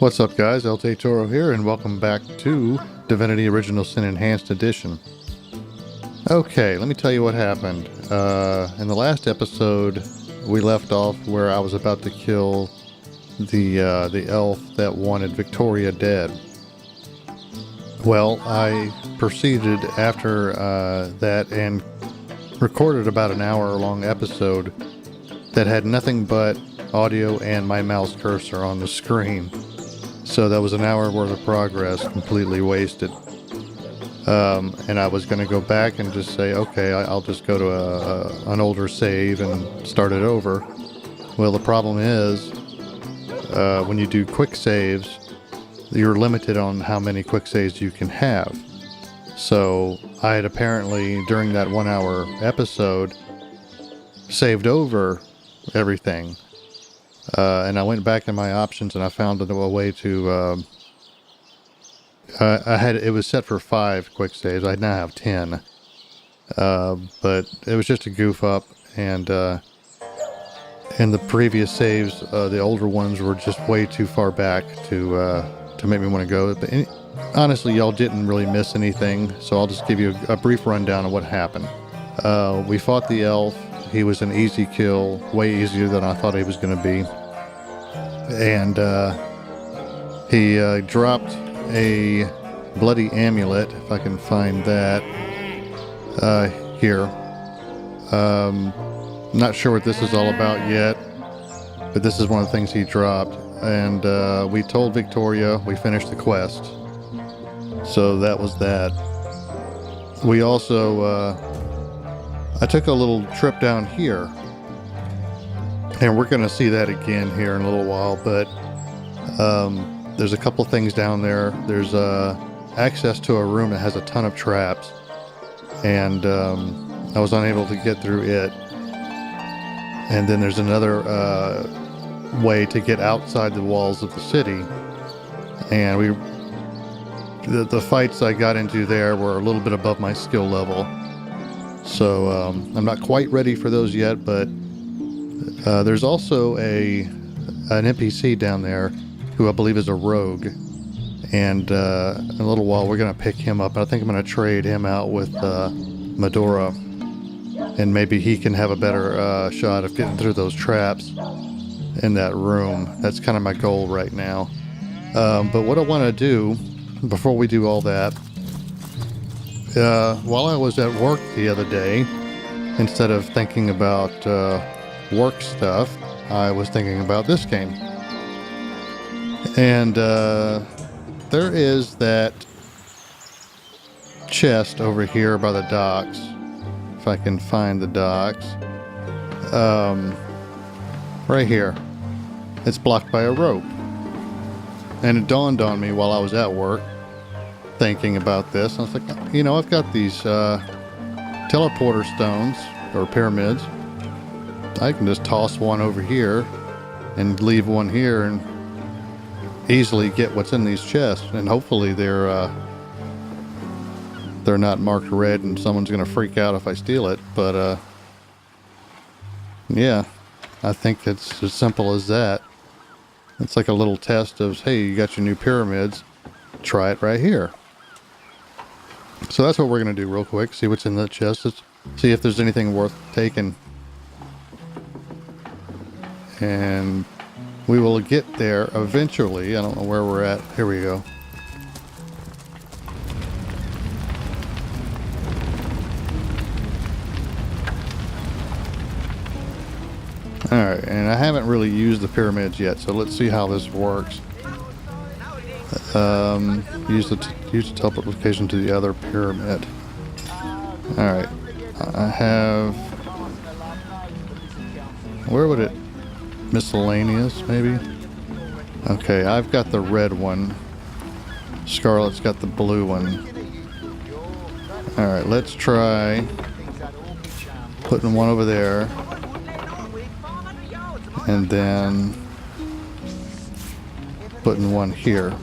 What's up, guys? LT Toro here, and welcome back to Divinity Original Sin Enhanced Edition. Okay, let me tell you what happened. In the last episode, we left off where I was about to kill the elf that wanted Victoria dead. Well, I proceeded after that and recorded about an hour-long episode that had nothing but audio and my mouse cursor on the screen. So that was an hour worth of progress completely wasted. And I was going to go back and just say, okay, I'll just go to an older save and start it over. Well, the problem is, when you do quick saves, you're limited on how many quick saves you can have. So I had apparently, during that 1 hour episode, saved over everything. And I went back in my options and I found a way to, it was set for 5 quick saves. I now have 10. But it was just a goof up, and in the previous saves, the older ones were just way too far back to make me want to go. But honestly, y'all didn't really miss anything, so I'll just give you a brief rundown of what happened. We fought the elf. He was an easy kill, way easier than I thought he was going to be. And he dropped a bloody amulet, if I can find that, here. Not sure what this is all about yet, but this is one of the things he dropped. And we told Victoria we finished the quest. So that was that. We also, I took a little trip down here. And we're going to see that again here in a little while, but there's a couple things down there. There's access to a room that has a ton of traps, and I was unable to get through it. And then there's another way to get outside the walls of the city, and the fights I got into there were a little bit above my skill level. So I'm not quite ready for those yet, but there's also an NPC down there who I believe is a rogue, and in a little while we're going to pick him up. I think I'm going to trade him out with Medora, and maybe he can have a better shot of getting through those traps in that room. That's kind of my goal right now. But what I want to do before we do all that, while I was at work the other day, instead of thinking about work stuff, I was thinking about this game. And there is that chest over here by the docks, if I can find the docks, right here. It's blocked by a rope. And it dawned on me while I was at work thinking about this. I was like, you know, I've got these teleporter stones or pyramids. I can just toss one over here and leave one here and easily get what's in these chests. And hopefully they're not marked red and someone's going to freak out if I steal it. But yeah, I think it's as simple as that. It's like a little test of, hey, you got your new pyramids. Try it right here. So that's what we're going to do real quick. See what's in the chest. See if there's anything worth taking. And we will get there eventually. I don't know where we're at. Here we go. Alright, and I haven't really used the pyramids yet, so let's see how this works. Use the teleport location to the other pyramid. Alright, I have... Where would it... Miscellaneous, maybe? Okay, I've got the red one. Scarlet's got the blue one. Alright, let's try putting one over there. And then putting one here.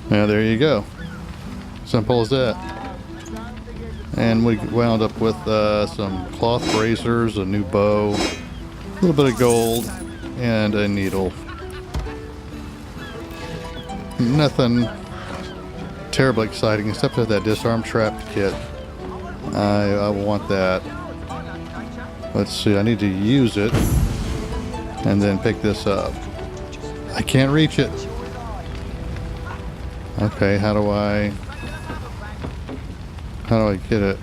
Yeah, there you go. Simple as that. And we wound up with some cloth bracers, a new bow, a little bit of gold, and a needle. Nothing terribly exciting except for that disarm trap kit. I want that. Let's see, I need to use it and then pick this up. I can't reach it. Okay, how do I get it?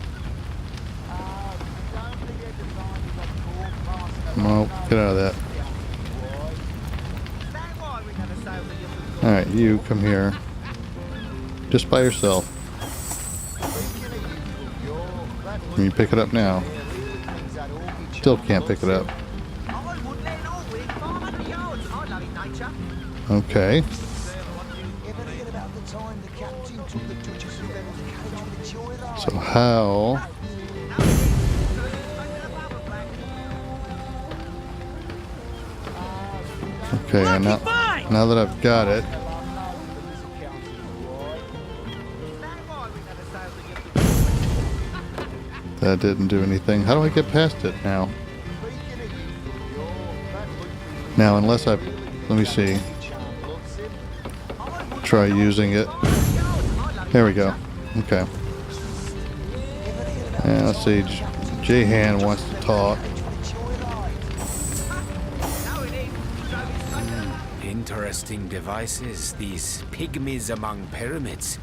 No, get out of that. Alright, you come here. Just by yourself. Can you pick it up now? Still can't pick it up. Okay. So how? Okay, now that I've got it. That didn't do anything. How do I get past it now? Now, unless let me see. Try using it. There we go. Okay. And let's see. J-Han wants to talk. Interesting devices, these pygmies among pyramids.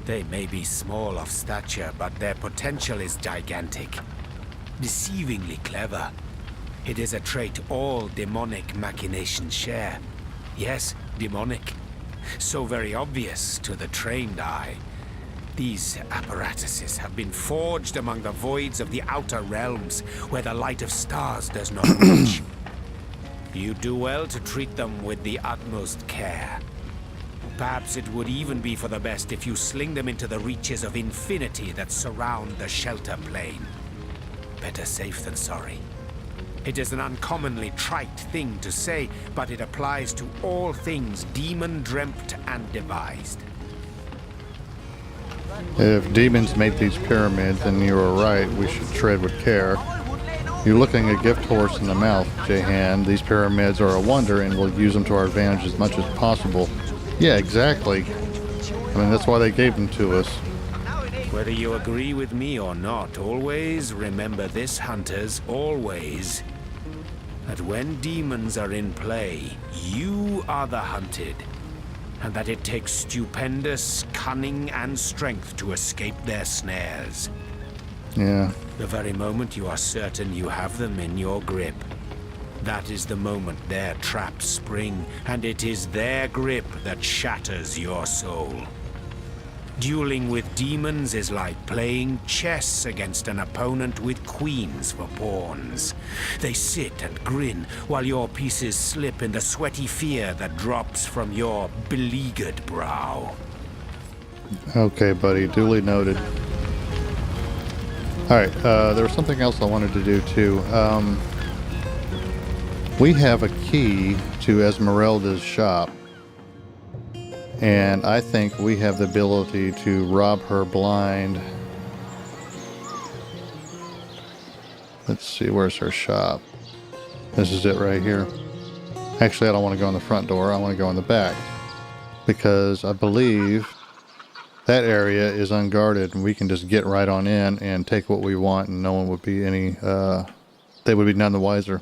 They may be small of stature, but their potential is gigantic. Deceivingly clever. It is a trait all demonic machinations share. Yes, demonic. So very obvious to the trained eye. These apparatuses have been forged among the voids of the outer realms, where the light of stars does not reach. You do well to treat them with the utmost care. Perhaps it would even be for the best if you sling them into the reaches of infinity that surround the shelter plane. Better safe than sorry. It is an uncommonly trite thing to say, but it applies to all things demon-dreamt and devised. If demons made these pyramids, then you were right, we should tread with care. You're looking a gift horse in the mouth, J-Han. These pyramids are a wonder and we'll use them to our advantage as much as possible. Yeah, exactly. I mean, that's why they gave them to us. Whether you agree with me or not, always remember this, hunters, always. That when demons are in play, you are the hunted. And that it takes stupendous cunning and strength to escape their snares. Yeah. The very moment you are certain you have them in your grip, that is the moment their traps spring, and it is their grip that shatters your soul. Dueling with demons is like playing chess against an opponent with queens for pawns. They sit and grin while your pieces slip in the sweaty fear that drops from your beleaguered brow. Okay, buddy. Duly noted. Alright, there was something else I wanted to do too. We have a key to Esmeralda's shop. And I think we have the ability to rob her blind. Let's see, where's her shop? This is it right here. Actually, I don't want to go in the front door. I want to go in the back. Because I believe that area is unguarded and we can just get right on in and take what we want and no one would be they would be none the wiser.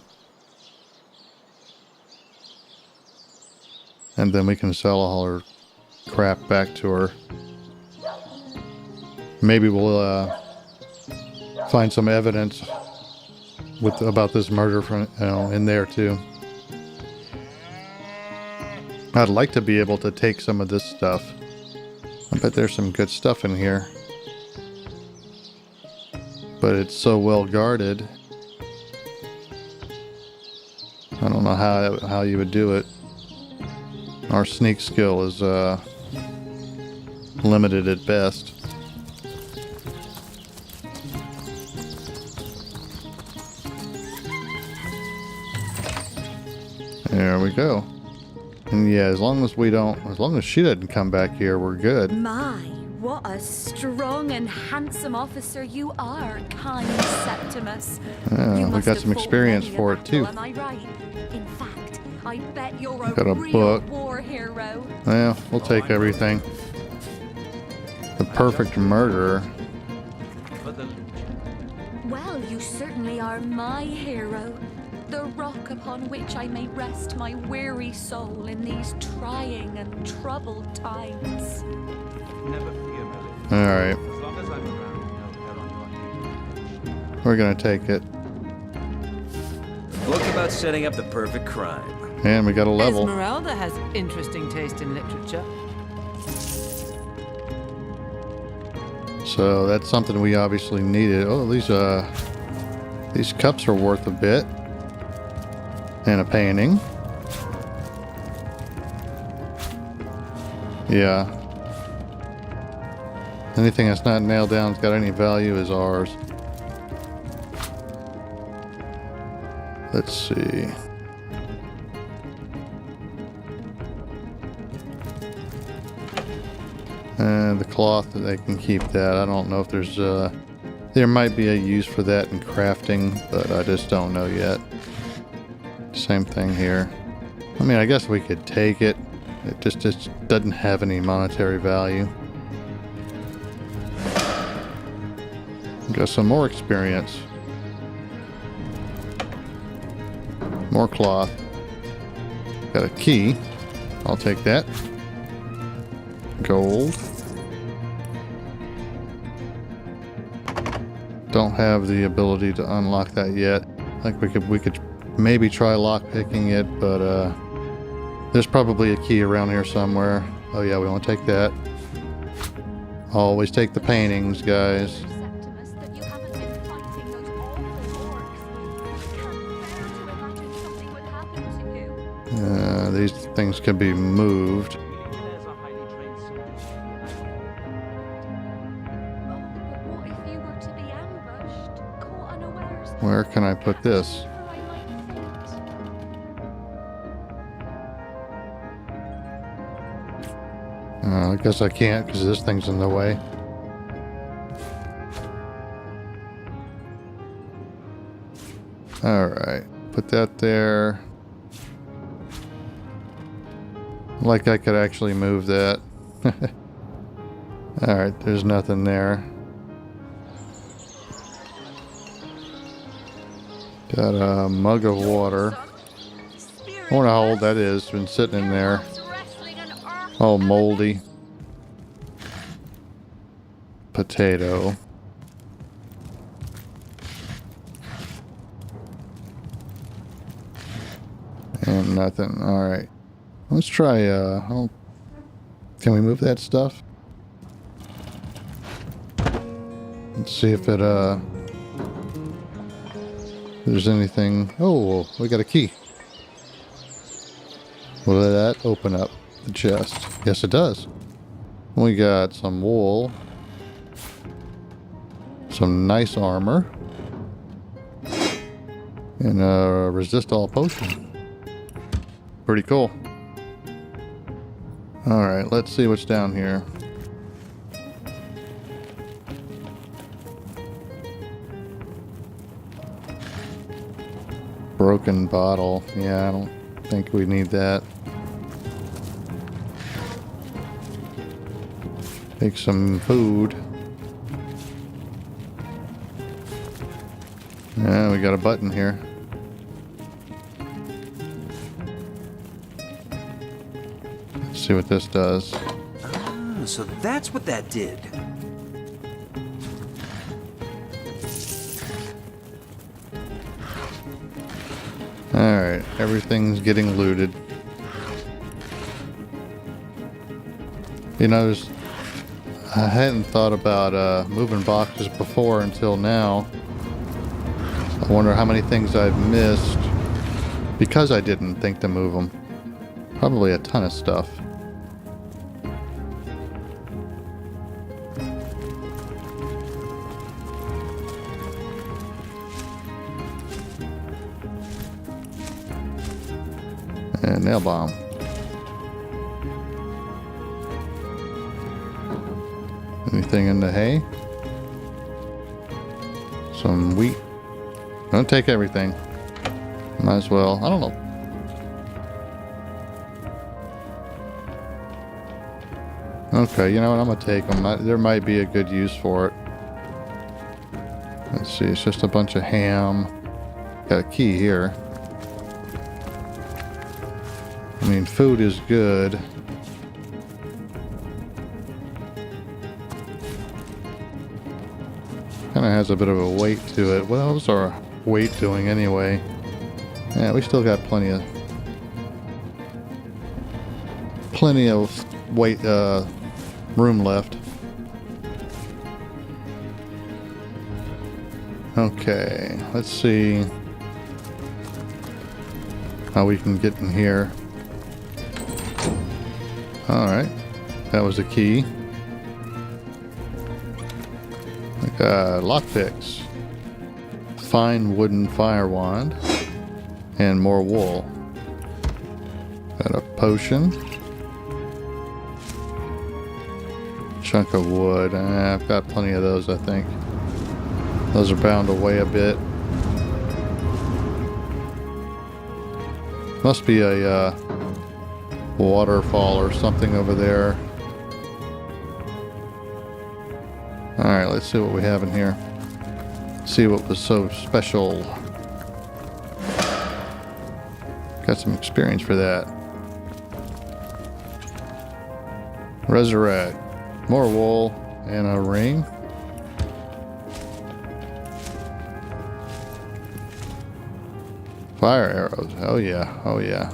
And then we can sell all her crap back to her. Maybe we'll find some evidence about this murder from in there too. I'd like to be able to take some of this stuff. I bet there's some good stuff in here. But it's so well guarded. I don't know how you would do it. Our sneak skill is limited at best. There we go. And yeah, as long as she doesn't come back here, we're good. My, what a A strong and handsome officer you are, kind Septimus. You We must got have some fought experience many a for it battle, too. Am I right? In fact, I bet you're Got a real book. war hero. Well, we'll take everything. The perfect murderer. Well, you certainly are my hero. The rock upon which I may rest my weary soul in these trying and troubled times. Never fear, Melly. Alright, As long as I'm around, no hell on your head. we're gonna take it. Book about setting up the perfect crime. And we got a level. Esmeralda has interesting taste in literature. So that's something we obviously needed. Oh, these cups are worth a bit. And a painting. Yeah. Anything that's not nailed down that's got any value is ours. Let's see. And the cloth, they can keep that. I don't know if there's there might be a use for that in crafting, but I just don't know yet. Same thing here. I mean, I guess we could take it. It just doesn't have any monetary value. Got some more experience. More cloth. Got a key. I'll take that. Gold. Don't have the ability to unlock that yet. I think we could maybe try lock picking it, but there's probably a key around here somewhere. Oh yeah, we want to take that. Always take the paintings, guys. Septimus, that you haven't been fighting those awful orcs. I can't bear to imagine something would happen to you. These things can be moved. There's a highly trained soldier. Oh, but what if you were to be ambushed, caught unawares? Where can I put this? Sure, I might faint. I guess I can't because this thing's in the way. Alright, put that there. Like I could actually move that. Alright, there's nothing there. Got a mug of water. I wonder how old that is. It's been sitting in there. All moldy. Potato. And nothing. Alright. Let's try, can we move that stuff? Let's see if it, there's anything. Oh, we got a key. Will that open up the chest? Yes, it does. We got some wool. Some nice armor. And a resist all potion. Pretty cool. Alright, let's see what's down here. Broken bottle. Yeah, I don't think we need that. Take some food. Yeah, we got a button here. Let's see what this does. Ah, so that's what that did. Alright, everything's getting looted. You know, I hadn't thought about moving boxes before until now. I wonder how many things I've missed because I didn't think to move them. Probably a ton of stuff. And nail bomb. Anything in the hay? Some wheat. Don't take everything. Might as well. I don't know. Okay, you know what? I'm gonna take them. There might be a good use for it. Let's see. It's just a bunch of ham. Got a key here. I mean, food is good. Kind of has a bit of a weight to it. What else our weight doing anyway? Yeah, we still got plenty of weight room left. Okay, let's see how we can get in here. All right, that was the key. Lockpicks, fine wooden fire wand, and more wool. Got a potion, chunk of wood. I've got plenty of those, I think. Those are bound to weigh a bit. Must be a waterfall or something over there. Alright, let's see what we have in here. See what was so special. Got some experience for that. Resurrect. More wool and a ring. Fire arrows. Oh yeah, oh yeah.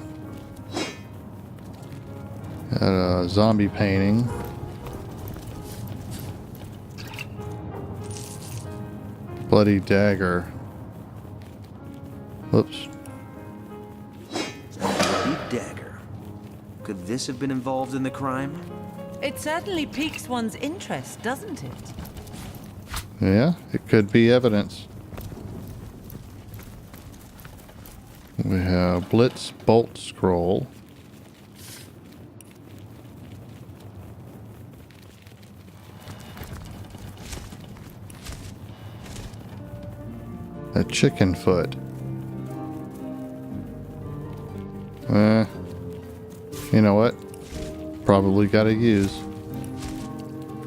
Got a zombie painting. Bloody dagger. Whoops. Bloody dagger. Could this have been involved in the crime? It certainly piques one's interest, doesn't it? Yeah, it could be evidence. We have Blitz Bolt Scroll. A chicken foot. You know what? Probably gotta use.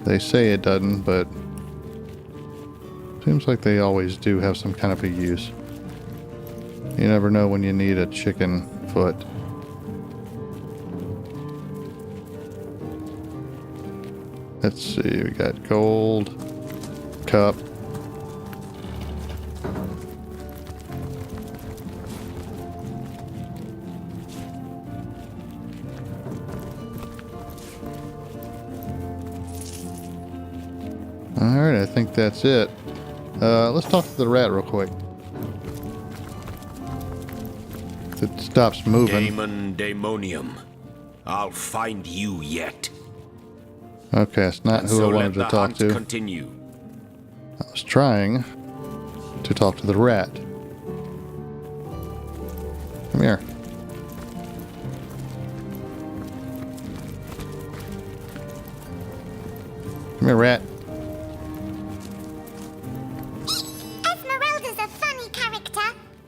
They say it doesn't, but seems like they always do have some kind of a use. You never know when you need a chicken foot. Let's see, we got gold, cup. Alright, I think that's it. Let's talk to the rat real quick. If it stops moving. Daemon Daemonium. I'll find you yet. Okay, that's not And who so I wanted let to the talk hunt to. continue. I was trying to talk to the rat. Come here. Come here, rat. Esmeralda's a funny character.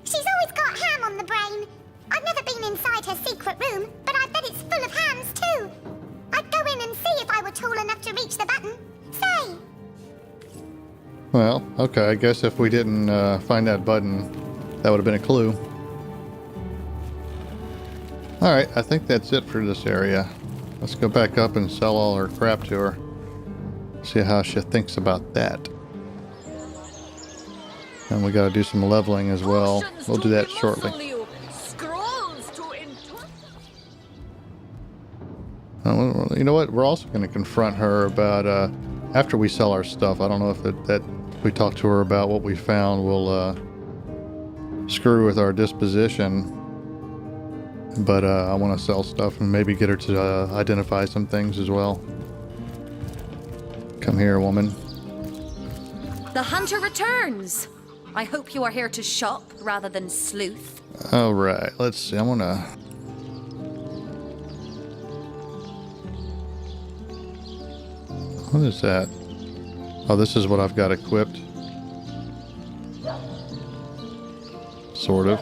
She's always got ham on the brain. I've never been inside her secret room, but I bet it's full of hams too. I'd go in and see if I were tall enough to reach the button. Say! Well, okay, I guess if we didn't find that button, that would have been a clue. Alright, I think that's it for this area. Let's go back up and sell all our crap to her. See how she thinks about that. And we gotta do some leveling as well. We'll do that shortly. You know what? We're also going to confront her about after we sell our stuff. I don't know if that we talk to her about what we found will screw with our disposition. But I want to sell stuff and maybe get her to identify some things as well. Come here, woman. The hunter returns. I hope you are here to shop rather than sleuth. All right, let's see. I want to. What is that? Oh, this is what I've got equipped. Sort of.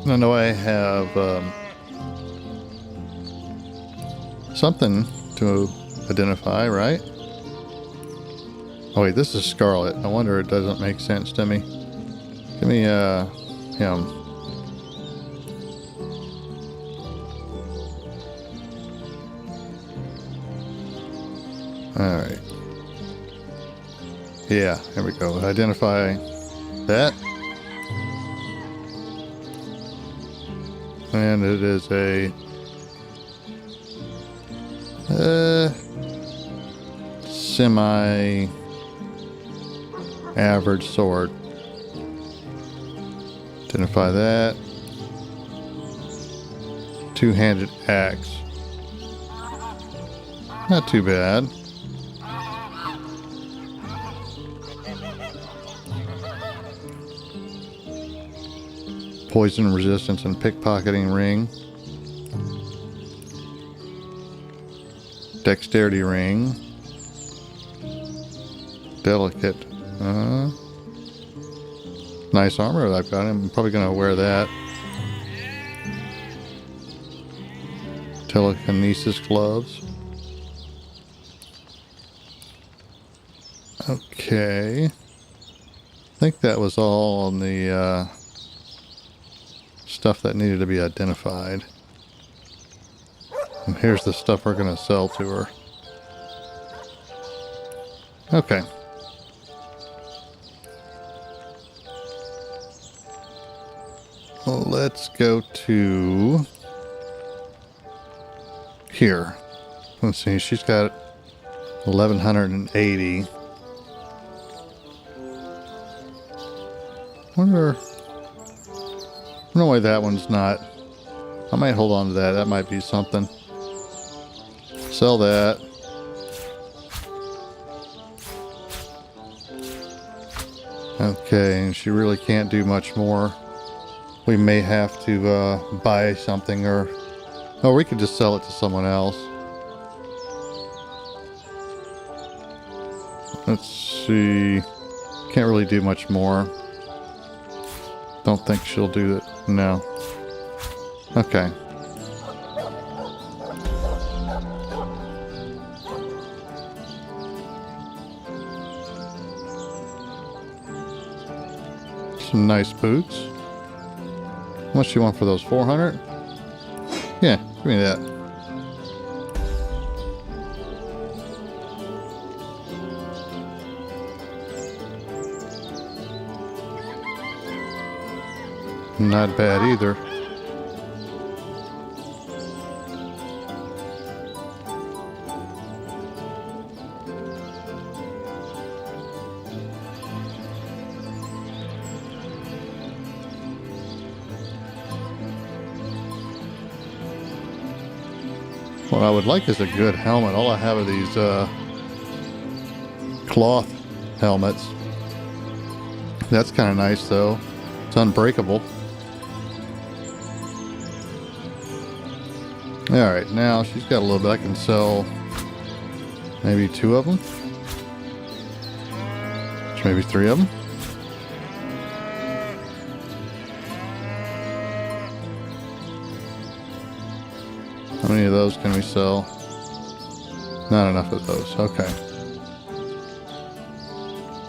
I know I have something to identify, right? Oh wait, this is Scarlet. I wonder it doesn't make sense to me. Give me him. Alright. Yeah, here we go. Identify that. And it is a semi-average sword. Identify that. Two-handed axe. Not too bad. Poison resistance and pickpocketing ring. Dexterity ring. Delicate. Nice armor that I've got. I'm probably going to wear that. Telekinesis gloves. Okay. I think that was all on the stuff that needed to be identified. And here's the stuff we're going to sell to her. Okay. Well, let's go to here. Let's see, she's got 1180. Wonder why that one's not. I might hold on to that. That might be something. Sell that. Okay, and she really can't do much more. We may have to buy something, or we could just sell it to someone else. Let's see. Can't really do much more. Don't think she'll do it. No. Okay. Some nice boots. How much do you want for those? 400? Yeah, give me that. Not bad either. What I would like is a good helmet. All I have are these cloth helmets. That's kind of nice though. It's unbreakable. Alright, now she's got a little bit. I can sell maybe 2 of them. Maybe 3 of them. How many of those can we sell? Not enough of those. Okay.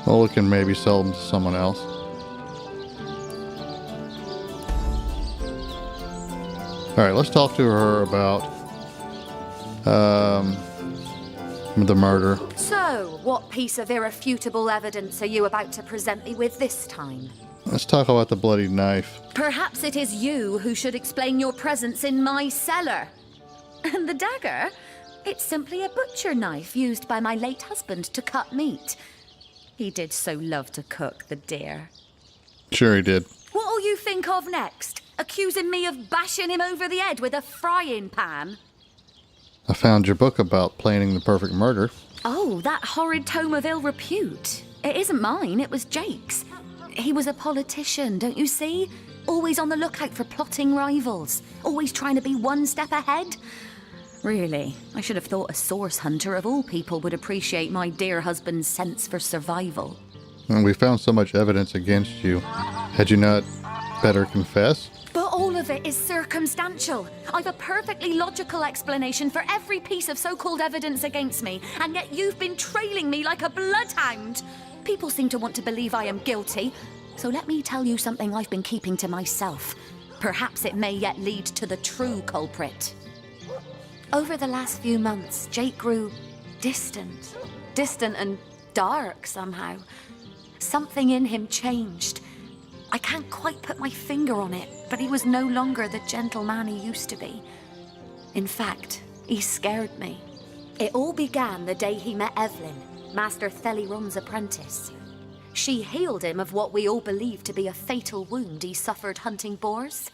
Well, we can maybe sell them to someone else. Alright, let's talk to her about the murder. So, what piece of irrefutable evidence are you about to present me with this time? Let's talk about the bloody knife. Perhaps it is you who should explain your presence in my cellar. And the dagger? It's simply a butcher knife used by my late husband to cut meat. He did so love to cook, the dear. Sure he did. What'll you think of next? Accusing me of bashing him over the head with a frying pan? I found your book about planning the perfect murder. Oh, that horrid tome of ill repute. It isn't mine, it was Jake's. He was a politician, don't you see? Always on the lookout for plotting rivals. Always trying to be one step ahead. Really, I should have thought a source hunter of all people would appreciate my dear husband's sense for survival. And we found so much evidence against you. Had you not better confess? But all of it is circumstantial. I've a perfectly logical explanation for every piece of so-called evidence against me, and yet you've been trailing me like a bloodhound. People seem to want to believe I am guilty, so let me tell you something I've been keeping to myself. Perhaps it may yet lead to the true culprit. Over the last few months, Jake grew distant and dark somehow. Something in him changed. I can't quite put my finger on it, but he was no longer the gentleman he used to be. In fact, he scared me. It all began the day he met Evelyn, Master Theliron's apprentice. She healed him of what we all believed to be a fatal wound he suffered hunting boars.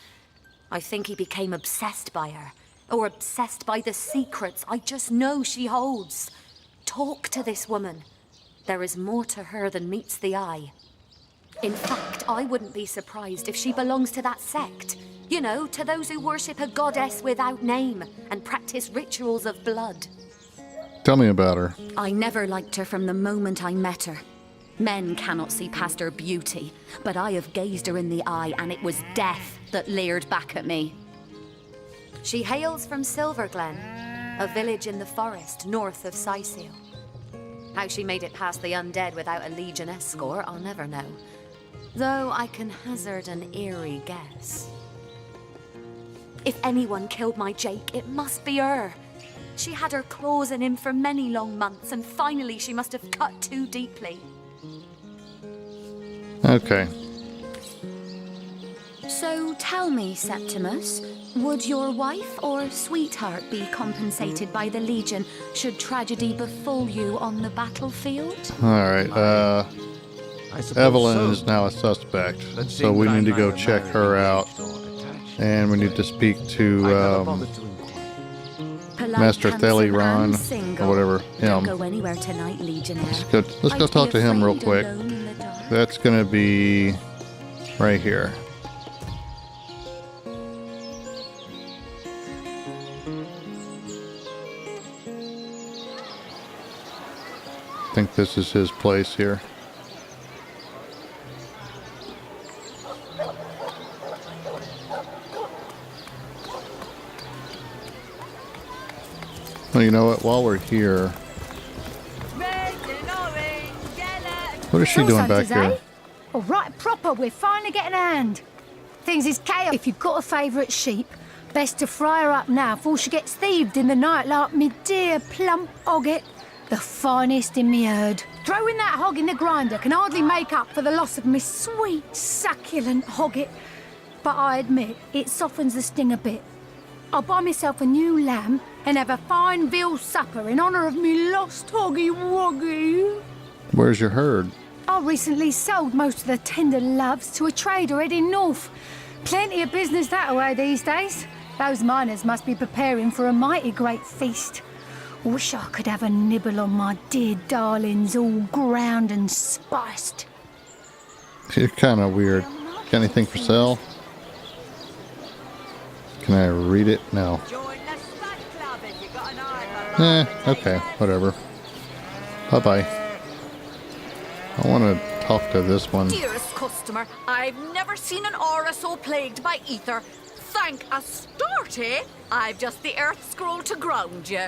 I think he became obsessed by her, or obsessed by the secrets I just know she holds. Talk to this woman. There is more to her than meets the eye. In fact, I wouldn't be surprised if she belongs to that sect. You know, to those who worship a goddess without name and practice rituals of blood. Tell me about her. I never liked her from the moment I met her. Men cannot see past her beauty, but I have gazed her in the eye and it was death that leered back at me. She hails from Silverglen, a village in the forest north of Cyseal. How she made it past the undead without a Legion escort, I'll never know. Though I can hazard an eerie guess. If anyone killed my Jake, it must be her. She had her claws in him for many long months, and finally she must have cut too deeply. Okay. So tell me, Septimus, would your wife or sweetheart be compensated by the Legion should tragedy befall you on the battlefield? Alright, I suppose Evelyn so. is now a suspect, That so we seems need to go like check a her married out. or attached. And we need to speak I to never bothered to inquire. Polite, Master handsome, Theliron, and single. or whatever. Don't Him. go anywhere tonight, Legionnaire. Let's go I'd talk be to him real afraid quick. alone in the dark. That's gonna be right here. I think this is his place here. Well, you know what? While we're here, what is she doing back here? All right, proper, we're finally getting a hand. Things is chaos. If you've got a favourite sheep, best to fry her up now before she gets thieved in the night like me dear plump hogget, the finest in me herd. Throwing that hog in the grinder can hardly make up for the loss of me sweet, succulent hogget. But I admit, it softens the sting a bit. I'll buy myself a new lamb and have a fine veal supper in honour of me lost hoggy woggy. Where's your herd? I recently sold most of the tender loves to a trader heading north. Plenty of business that way these days. Those miners must be preparing for a mighty great feast. Wish I could have a nibble on my dear darlings, all ground and spiced. You're kind of weird. Got anything for sale? Can I read it? No. Okay, whatever. Bye-bye. I want to talk to this one. Dearest customer, I've never seen an aura so plagued by ether. Thank Astarte, I've just the earth scroll to ground you.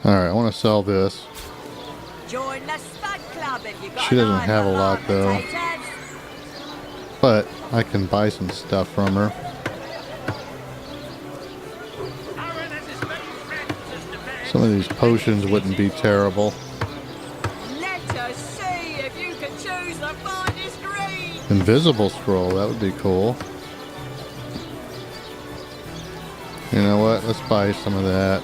Alright, I want to sell this. Join the stud club if you got She doesn't an eye have a for lot, though. potatoes. But I can buy some stuff from her. Some of these potions wouldn't be terrible. Let us see if you can choose the finest green. Invisible scroll, that would be cool. You know what? Let's buy some of that.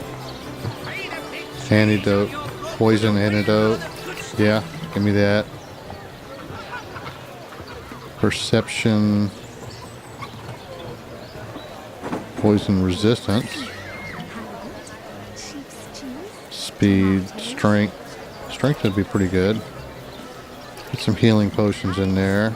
Antidote. Poison antidote. Yeah, give me that. Perception. Poison resistance. Speed. Strength. Strength would be pretty good. Get some healing potions in there.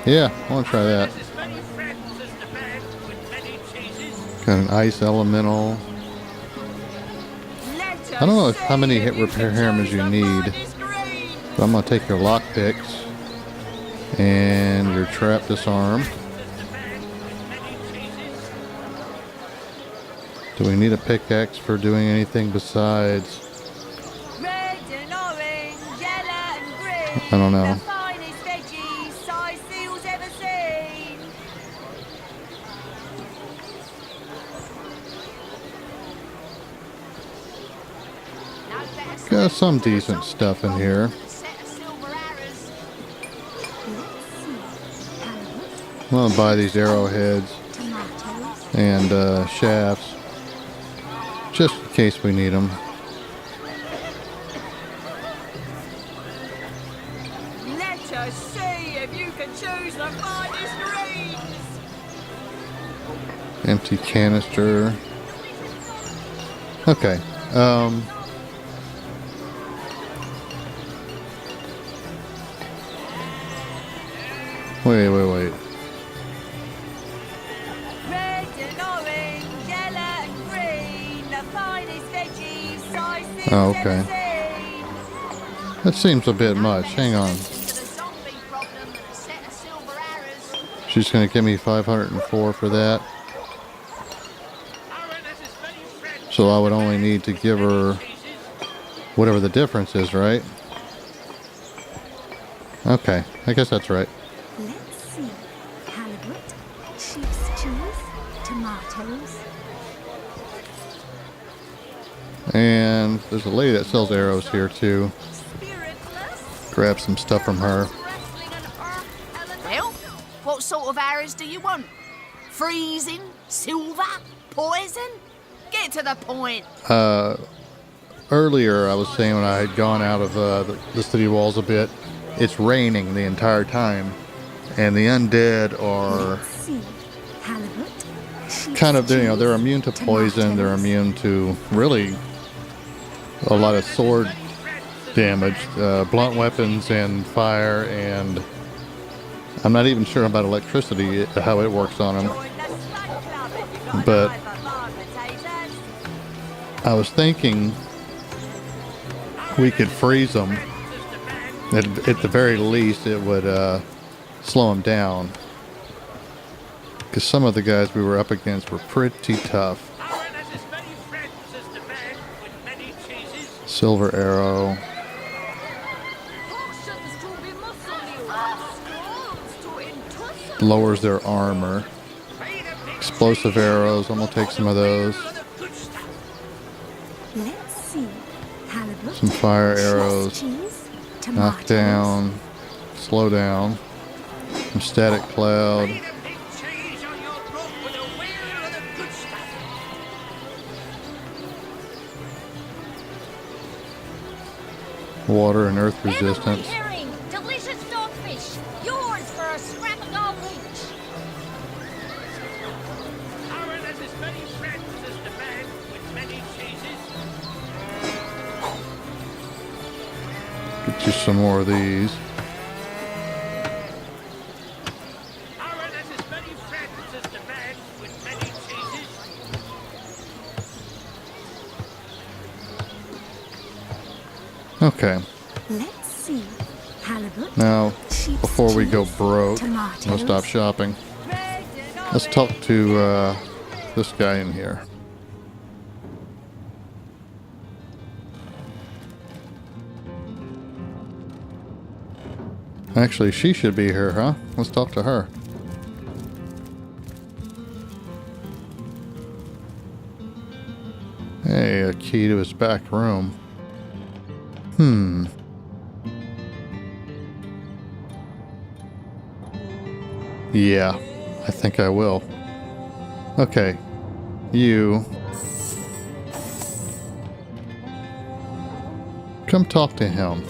Yeah, I want to try that. Got an ice elemental. I don't know how many hit repair hammers you need, but I'm going to take your lockpicks and your trap disarm. Do we need a pickaxe for doing anything besides? Red and orange, yellow and green. I don't know. The finest veggies Cyseal's ever seen. Got some decent stuff in here. I'm gonna buy these arrowheads and shafts just in case we need them. Let us see if you can choose the finest greens. Empty canister. Okay. Wait. Red and orange, yellow and green. The finest veggies Cyseal's Oh, okay. ever seen. That seems a bit much. Hang on. She's gonna give me 504 for that. So I would only need to give her whatever the difference is, right? Okay, I guess that's right. Let's see. Halibut, sheep's cheese, tomatoes. And there's a lady that sells arrows here too. Spiritless. Grab some stuff from her. Wrestling and earth element. Well, what sort of arrows do you want? Freezing? Silver? Poison? Get to the point. Earlier I was saying when I had gone out of the city walls a bit, it's raining the entire time. And the undead are Let's see. Halibut, sheep's kind of, you know, they're cheese, immune to poison, they're tomatoes. immune to really a lot of sword damage, blunt weapons and fire, and I'm not even sure about electricity, how it works on them. Join the Slug Club if you've got But an eye for hard potatoes. I was thinking we could freeze them. At the very least, it would slow them down. Because some of the guys we were up against were pretty tough. Silver arrow. Potions to be muscle you. Scrolls to intuition. Lowers their armor. Explosive arrows. I'm going to take some of those. Let's see. Halibut, Some fire sheep's arrows. cheese, Knock tomatoes. down. Slow down. Some static cloud. Water and earth resistance. Herring, delicious dogfish. Yours for a scrap of gold each. Get you some more of these. Okay. Let's see. Halibut, Now, sheep's before we go cheese, broke, tomatoes. we'll stop shopping. Red and Let's talk to this guy in here. Actually, she should be here, huh? Let's talk to her. Hey, a key to his back room. Yeah, I think I will. Okay, you come talk to him.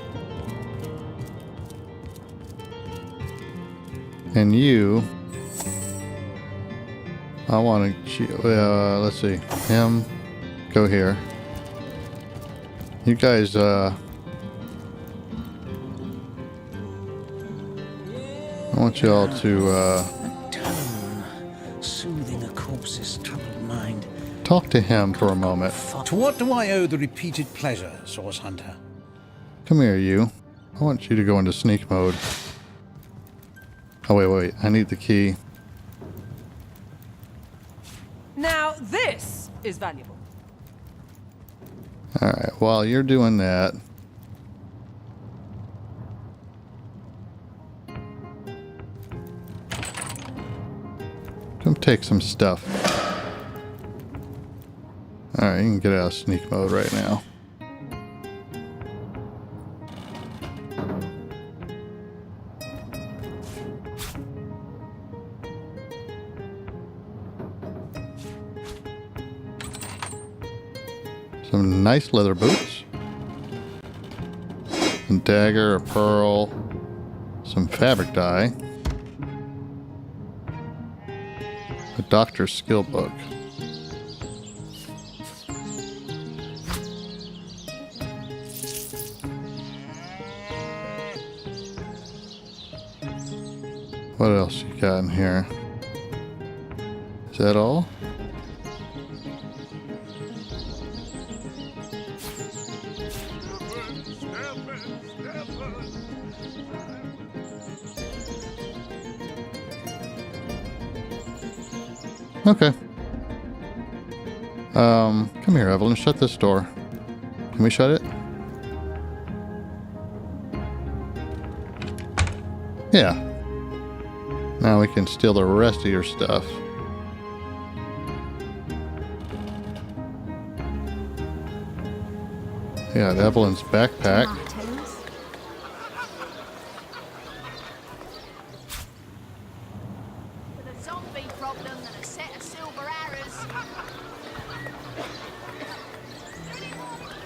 And you, I want to, let's see, him, go here. You guys, I want y'all to Soothing a corpse's troubled mind. talk to him for a moment. To what do I owe the repeated pleasure, Source Hunter? Come here, you. I want you to go into sneak mode. Oh, wait. I need the key. Now, this is valuable. Alright, while you're doing that... come take some stuff. Alright, you can get out of sneak mode right now. Some nice leather boots. A dagger, a pearl, some fabric dye. A doctor's skill book. What else you got in here? Is that all? Okay. Come here, Evelyn. Shut this door. Can we shut it? Yeah. Now we can steal the rest of your stuff. Yeah, Evelyn's backpack. With a zombie problem and a set of silver arrows.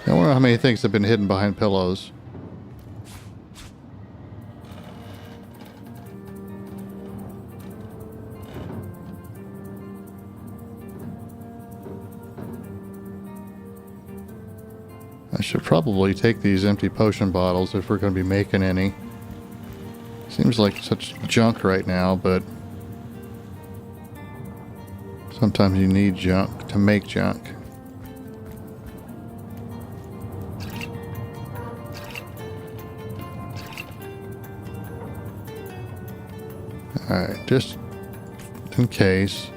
I wonder how many things have been hidden behind pillows. I should probably take these empty potion bottles if we're going to be making any. Seems like such junk right now, but sometimes you need junk to make junk. Alright, just in case.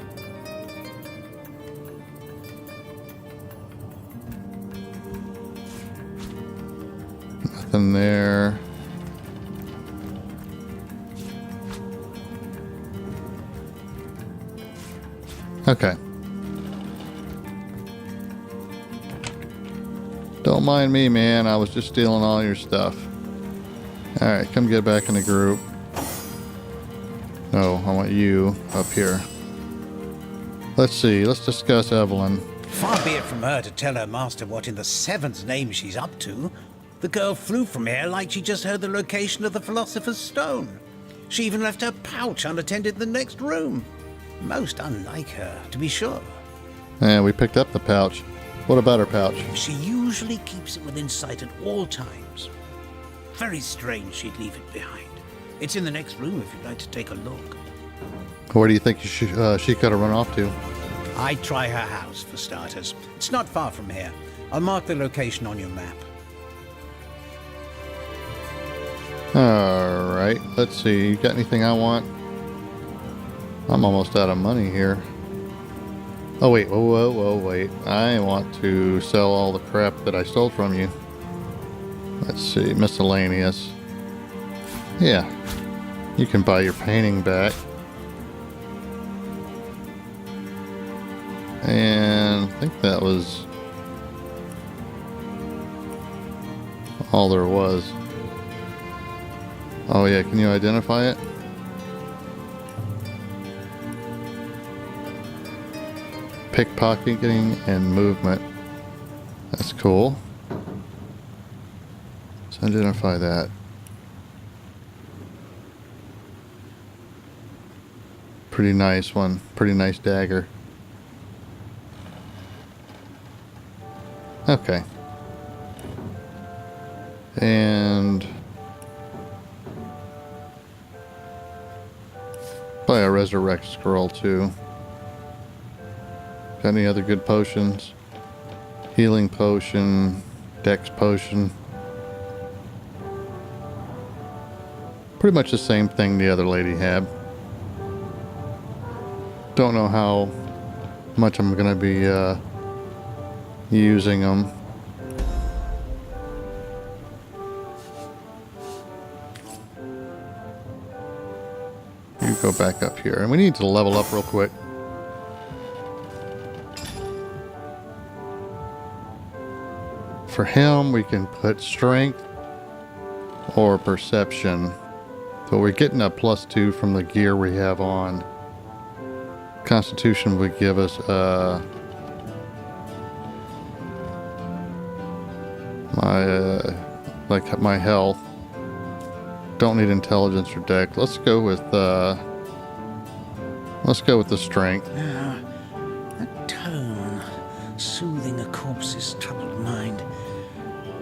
Nothing there. Okay. Don't mind me, man. I was just stealing all your stuff. Alright, come get back in the group. No, I want you up here. Let's see. Let's discuss Evelyn. Far be it from her to tell her master what in the seven's name she's up to. The girl flew from here like she just heard the location of the Philosopher's Stone. She even left her pouch unattended in the next room. Most unlike her, to be sure. Yeah, we picked up the pouch. What about her pouch? She usually keeps it within sight at all times. Very strange she'd leave it behind. It's in the next room if you'd like to take a look. Where do you think she could have run off to? I'd try her house, for starters. It's not far from here. I'll mark the location on your map. Alright, let's see. You got anything I want? I'm almost out of money here. Oh wait, whoa, wait. I want to sell all the crap that I stole from you. Let's see, miscellaneous. Yeah, you can buy your painting back. And I think that was all there was. Oh yeah, can you identify it? Pickpocketing and movement. That's cool. Let's identify that. Pretty nice one. Pretty nice dagger. Okay. And Probably a resurrect scroll too. Got any other good potions? Healing potion, dex potion. Pretty much the same thing the other lady had. Don't know how much I'm gonna be using them. You go back up here, and we need to level up real quick. For him, we can put strength or perception. So we're getting a +2 from the gear we have on. Constitution would give us my health. Don't need intelligence or dex. Let's go with the strength. Now, that tone, soothing a corpse's troubled mind,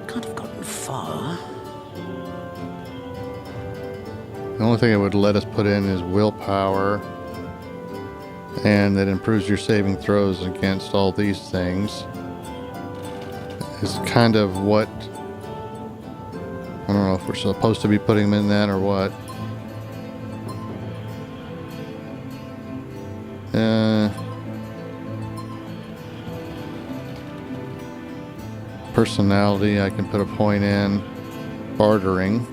can't have gotten far. The only thing it would let us put in is willpower, and that improves your saving throws against all these things. It's kind of what, I don't know if we're supposed to be putting them in that or what. Personality, I can put a point in. Bartering.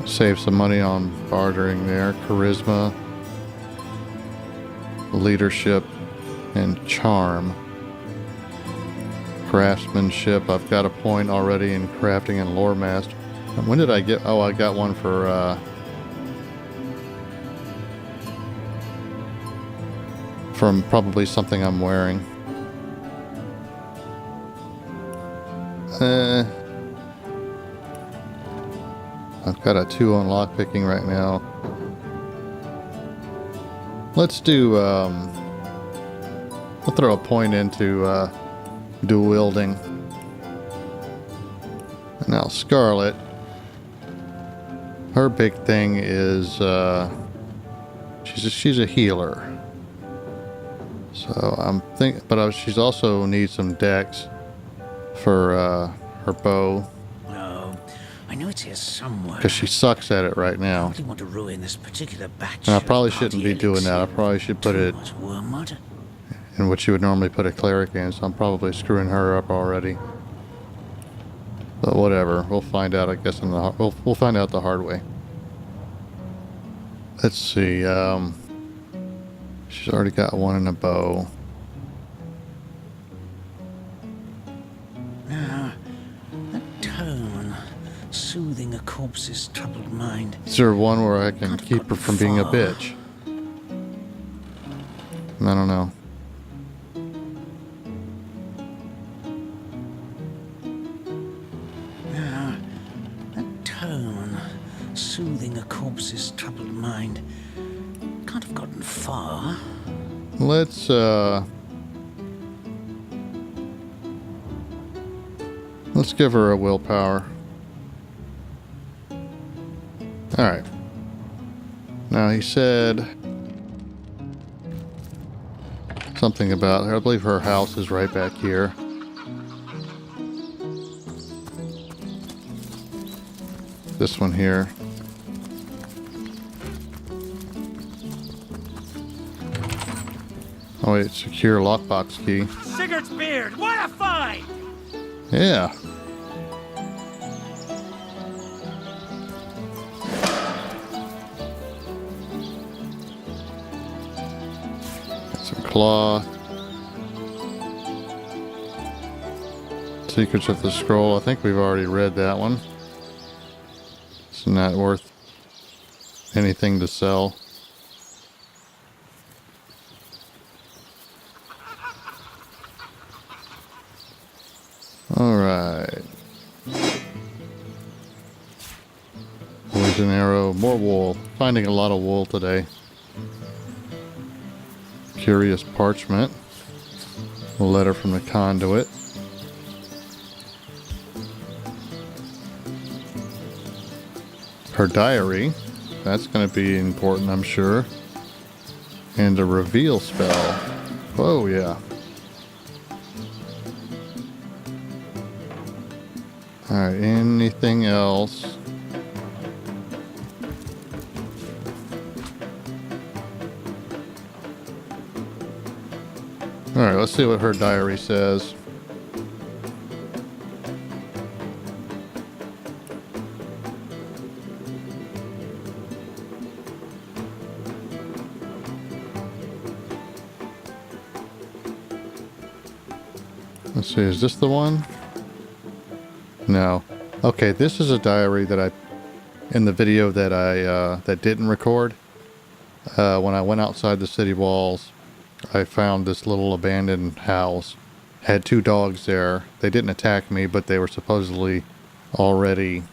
Save some money on bartering there. Charisma, leadership, and charm. Craftsmanship, I've got a point already in crafting and lore master. And when did I get, oh, I got one for from probably something I'm wearing. I've got a 2 on lockpicking right now. Let's do, we'll throw a point into dual wielding. And now Scarlet, her big thing is she's a healer. So I'm thinking, but she's also needs some dex for her bow. No, I know it's here somewhere. Because she sucks at it right I now. really want to ruin this particular batch. And I probably of shouldn't party be doing that. I elixir. probably should put Too it much wormwood. in what you would normally put a cleric in, so I'm probably screwing her up already. But whatever, we'll find out. I guess we'll find out the hard way. Let's see. She's already got one in a bow. Now, that tone, soothing a corpse's troubled mind. Is there one where I can keep her from being a bitch? I don't know. Now, that tone, soothing a corpse's troubled mind, can't have gotten far. Let's give her a willpower. Alright. Now he said something about her. I believe her house is right back here. This one here. Oh wait, secure lockbox key. Sigurd's beard, what a find! Yeah. Some cloth. Secrets of the Scroll. I think we've already read that one. It's not worth anything to sell. Alright. Poison arrow. More wool. Finding a lot of wool today. Curious parchment. A letter from the conduit. Her diary. That's going to be important, I'm sure. And a reveal spell. Oh, yeah. Alright, anything else? Alright, let's see what her diary says. Let's see, is this the one? No. Okay, this is a diary that in the video that that didn't record. When I went outside the city walls, I found this little abandoned house. Had 2 dogs there. They didn't attack me, but they were supposedly already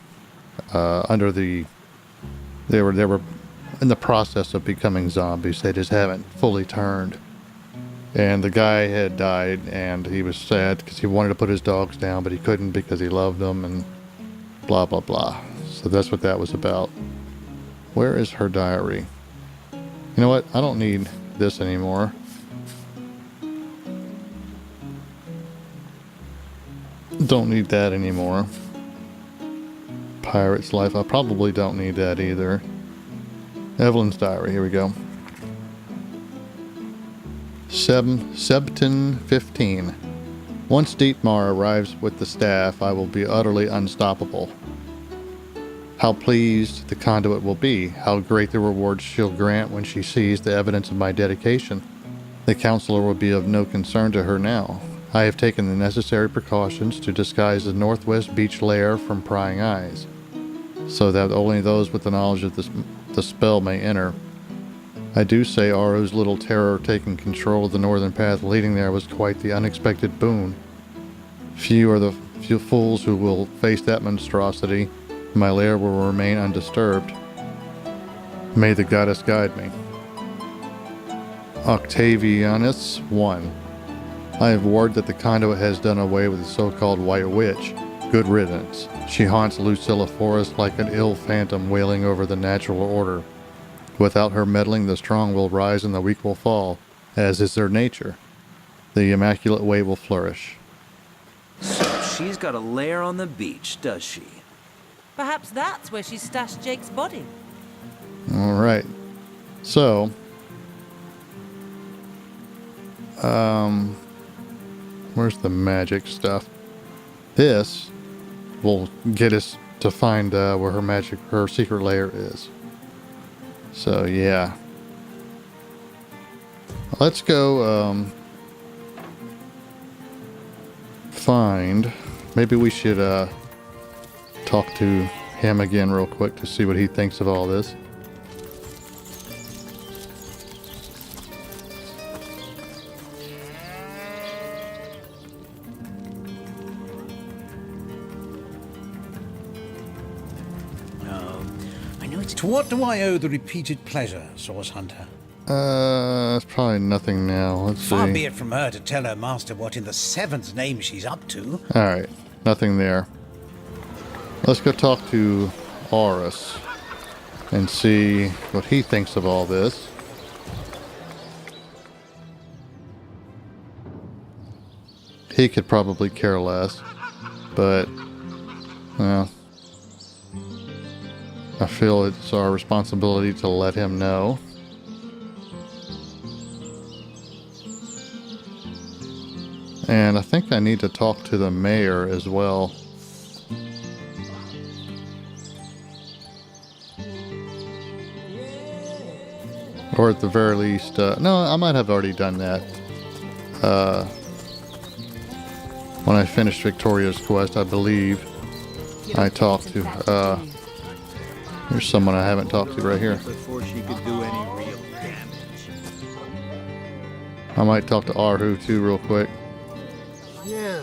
under the... They were in the process of becoming zombies. They just haven't fully turned. And the guy had died, and he was sad because he wanted to put his dogs down, but he couldn't because he loved them, and blah, blah, blah. So that's what that was about. Where is her diary? You know what? I don't need this anymore. Don't need that anymore. Pirate's Life. I probably don't need that either. Evelyn's diary. Here we go. Sebton 15. Once Dietmar arrives with the staff, I will be utterly unstoppable. How pleased the conduit will be. How great the reward she'll grant when she sees the evidence of my dedication. The counselor will be of no concern to her now. I have taken the necessary precautions to disguise the Northwest Beach lair from prying eyes, so that only those with the knowledge of the spell may enter. I do say Aru's little terror taking control of the northern path leading there was quite the unexpected boon. Few are the few fools who will face that monstrosity. My lair will remain undisturbed. May the goddess guide me. Octavianus 1. I have word that the conduit has done away with the so-called White Witch. Good riddance. She haunts Lucilla Forest like an ill phantom wailing over the natural order. Without her meddling, the strong will rise and the weak will fall, as is their nature. The Immaculate Way will flourish. So she's got a lair on the beach, does she? Perhaps that's where she stashed Jake's body. Alright. So, where's the magic stuff? This will get us to find where her secret lair is. So yeah, let's go find. Maybe we should talk to him again real quick to see what he thinks of all this. To what do I owe the repeated pleasure, Source Hunter? It's probably nothing now. Let's see. Far be it from her to tell her master what in the seven's name she's up to. Alright, nothing there. Let's go talk to Horus and see what he thinks of all this. He could probably care less, but, well, I feel it's our responsibility to let him know. And I think I need to talk to the mayor as well. Or at the very least, no, I might have already done that. When I finished Victoria's quest, I believe I talked to, there's someone I haven't talked to right here. Before she could do any real damage. I might talk to Arhu too real quick. You,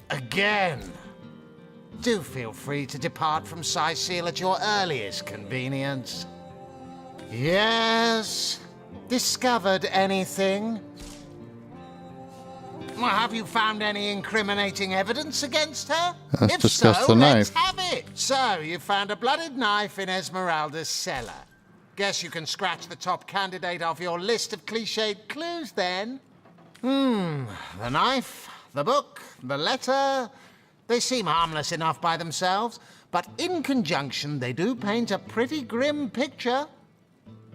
again. Do feel free to depart from Cyseal at your earliest convenience. Yes? Discovered anything? Well, have you found any incriminating evidence against her? Let's If discuss so, the let's knife. have it. So, you found a blooded knife in Esmeralda's cellar. Guess you can scratch the top candidate off your list of cliched clues then. The knife, the book, the letter... They seem harmless enough by themselves, but in conjunction they do paint a pretty grim picture.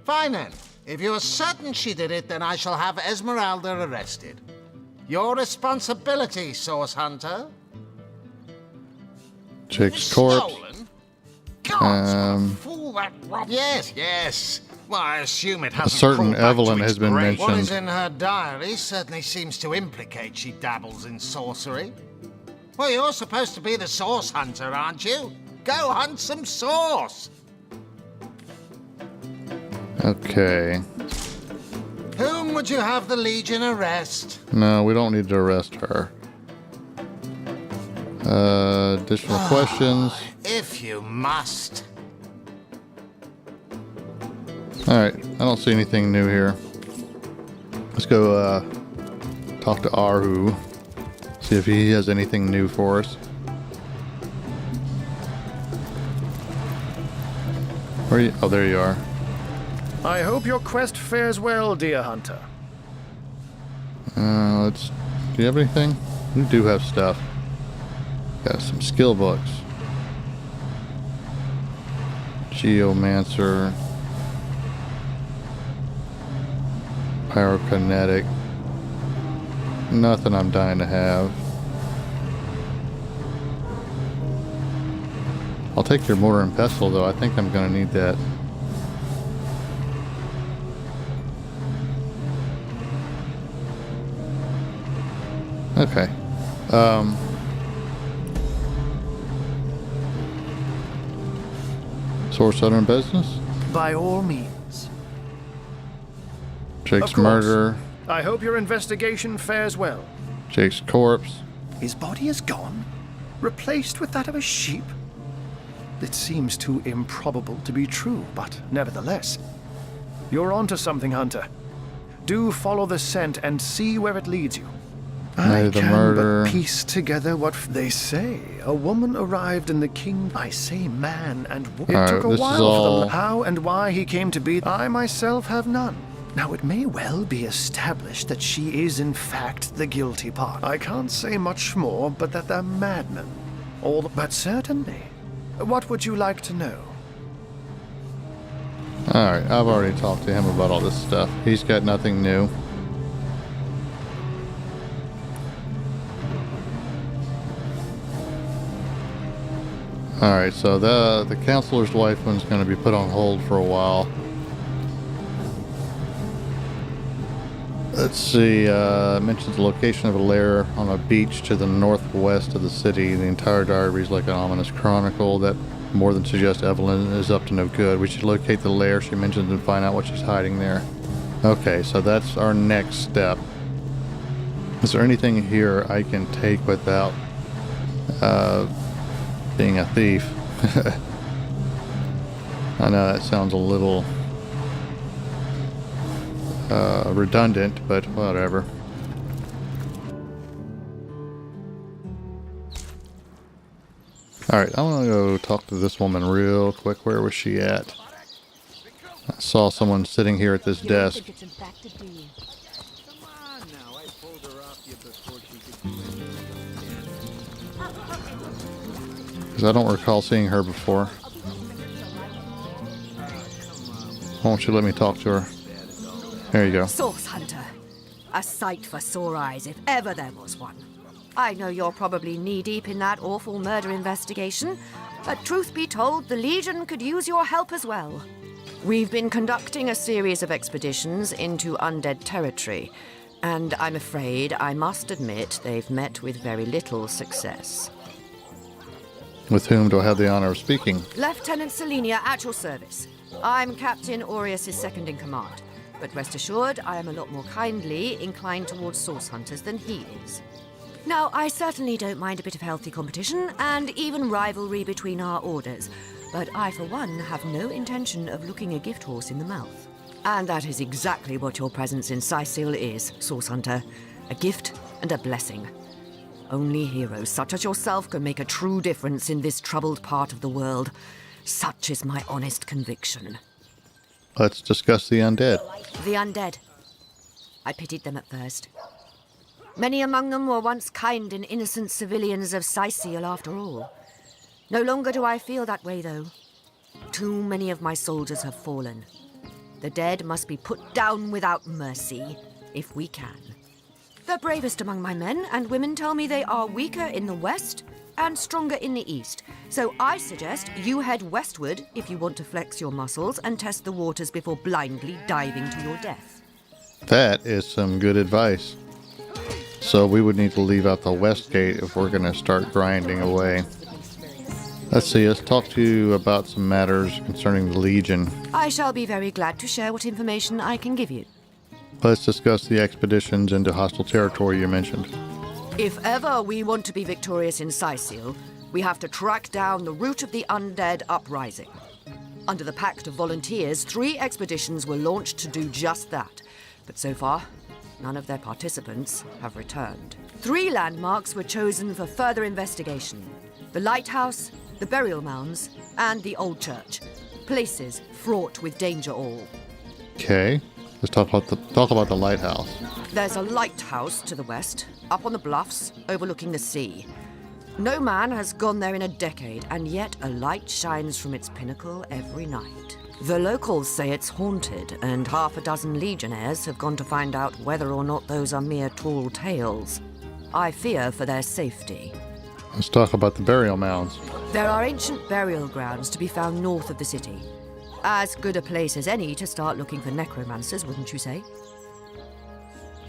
Fine then. If you're certain she did it, then I shall have Esmeralda arrested. Your responsibility, Source Hunter. Jake's corpse. Fool that Rob. Yes. Well, I assume it A hasn't certain crawled back Evelyn to has its been grave. What is mentioned. in her diary certainly seems to implicate she dabbles in sorcery. Well, you're supposed to be the Source Hunter, aren't you? Go hunt some source. Okay. Whom would you have the Legion arrest? No, we don't need to arrest her. Additional questions. If you must. Alright, I don't see anything new here. Let's go talk to Arhu. See if he has anything new for us. Where are you? Oh, there you are. I hope your quest fares well, dear hunter. Do you have anything? We do have stuff. Got some skill books. Geomancer. Pyrokinetic. Nothing I'm dying to have. I'll take your mortar and pestle though. I think I'm gonna need that. Okay. Source Southern business? By all means. Jake's Of course. murder. I hope your investigation fares well. Jake's corpse. His body is gone, replaced with that of a sheep. It seems too improbable to be true, but nevertheless, you're onto something, Hunter. Do follow the scent and see where it leads you. I The can murder. but piece together what they say. A woman arrived in the king. I say man and woman. It Alright, took a this is while for all- them. How and why he came to be, I myself have none. Now, it may well be established that she is, in fact, the guilty part. I can't say much more, but that they're madmen. But certainly. What would you like to know? Alright, I've already talked to him about all this stuff. He's got nothing new. Alright, so the counselor's wife one's going to be put on hold for a while. Let's see, it mentions the location of a lair on a beach to the northwest of the city. The entire diary reads like an ominous chronicle that more than suggests Evelyn is up to no good. We should locate the lair she mentions and find out what she's hiding there. Okay, so that's our next step. Is there anything here I can take without being a thief? I know that sounds a little redundant, but whatever. Alright, I want to go talk to this woman real quick. Where was she at? I saw someone sitting here at this desk. Because I don't recall seeing her before. Why don't you let me talk to her? There you go. Source Hunter. A sight for sore eyes if ever there was one. I know you're probably knee-deep in that awful murder investigation, but truth be told, the Legion could use your help as well. We've been conducting a series of expeditions into undead territory, and I'm afraid I must admit they've met with very little success. With whom do I have the honor of speaking? Lieutenant Selenia, at your service. I'm Captain Aureus' second-in-command, but rest assured I am a lot more kindly inclined towards source hunters than he is. Now, I certainly don't mind a bit of healthy competition, and even rivalry between our orders, but I, for one, have no intention of looking a gift horse in the mouth. And that is exactly what your presence in Cyseal is, Source Hunter. A gift and a blessing. Only heroes such as yourself can make a true difference in this troubled part of the world. Such is my honest conviction. Let's discuss the undead. The undead. I pitied them at first. Many among them were once kind and innocent civilians of Cyseal after all. No longer do I feel that way, though. Too many of my soldiers have fallen. The dead must be put down without mercy, if we can. The bravest among my men and women tell me they are weaker in the west and stronger in the east. So I suggest you head westward if you want to flex your muscles and test the waters before blindly diving to your death. That is some good advice. So we would need to leave out the west gate if we're going to start grinding away. Let's see, let's talk to you about some matters concerning the Legion. I shall be very glad to share what information I can give you. Let's discuss the expeditions into hostile territory you mentioned. If ever we want to be victorious in Cyseal, we have to track down the root of the undead uprising. Under the Pact of Volunteers, 3 expeditions were launched to do just that. But so far, none of their participants have returned. 3 landmarks were chosen for further investigation. The lighthouse, the burial mounds, and the old church. Places fraught with danger all. Okay, let's talk about the lighthouse. There's a lighthouse to the west, up on the bluffs, overlooking the sea. No man has gone there in a decade, and yet a light shines from its pinnacle every night. The locals say it's haunted, and half a dozen legionnaires have gone to find out whether or not those are mere tall tales. I fear for their safety. Let's talk about the burial mounds. There are ancient burial grounds to be found north of the city. As good a place as any to start looking for necromancers, wouldn't you say?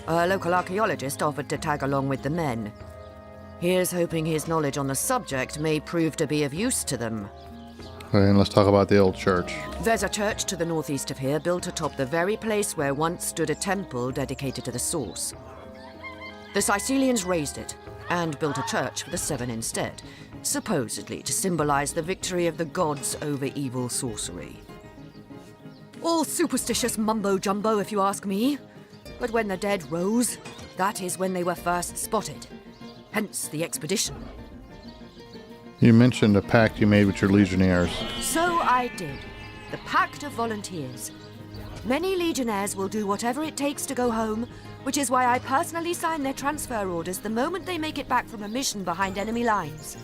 A local archaeologist offered to tag along with the men. Here's hoping his knowledge on the subject may prove to be of use to them. And let's talk about the old church. There's a church to the northeast of here, built atop the very place where once stood a temple dedicated to the source. The Cysealians razed it, and built a church for the 7 instead, supposedly to symbolize the victory of the gods over evil sorcery. All superstitious mumbo-jumbo, if you ask me. But when the dead rose, that is when they were first spotted. Hence the expedition. You mentioned a pact you made with your legionnaires. So I did. The Pact of Volunteers. Many legionnaires will do whatever it takes to go home, which is why I personally sign their transfer orders the moment they make it back from a mission behind enemy lines.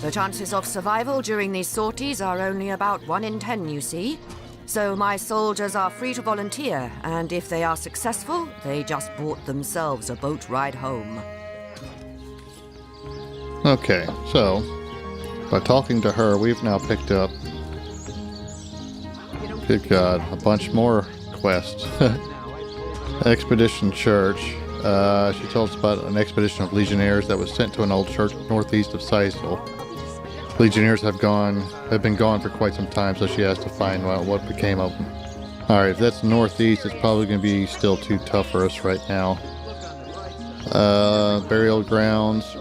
The chances of survival during these sorties are only about 1 in 10, you see. So my soldiers are free to volunteer, and if they are successful, they just bought themselves a boat ride home. Okay, so by talking to her, we've now picked up, good God, a bunch more quests. Expedition Church. She told us about an expedition of legionnaires that was sent to an old church northeast of Cyseal. Legionnaires have been gone for quite some time, so she has to find out what became of them. Alright, if that's northeast, it's probably going to be still too tough for us right now. Burial grounds.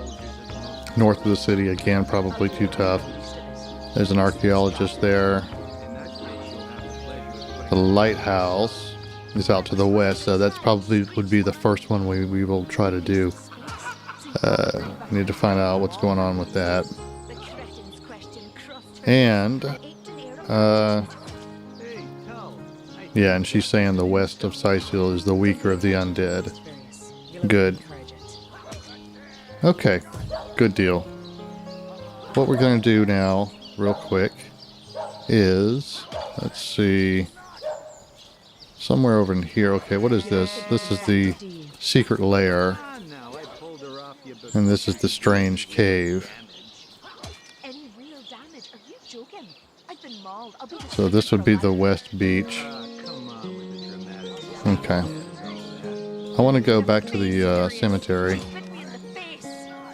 North of the city, again, probably too tough. There's an archaeologist there. The lighthouse is out to the west, so that's probably would be the first one we will try to do. Need to find out what's going on with that. And, yeah, and she's saying the west of Cyseal is the weaker of the undead. Good. Okay, good deal. What we're going to do now, real quick, is, let's see, somewhere over in here. Okay, what is this? This is the secret lair, and this is the strange cave. So this would be the west beach. Okay. I want to go back to the cemetery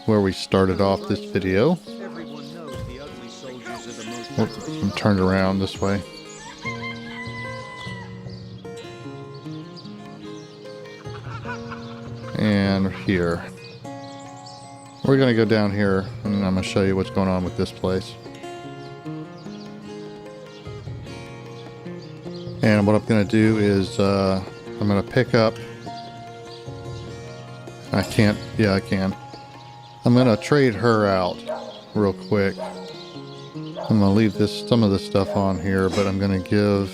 where we started off this video. I'm turned around this way. And here. We're going to go down here and I'm going to show you what's going on with this place. And what I'm going to do is I'm going to pick up. I can't. Yeah, I can. I'm going to trade her out real quick. I'm gonna leave some of this stuff on here, but I'm gonna give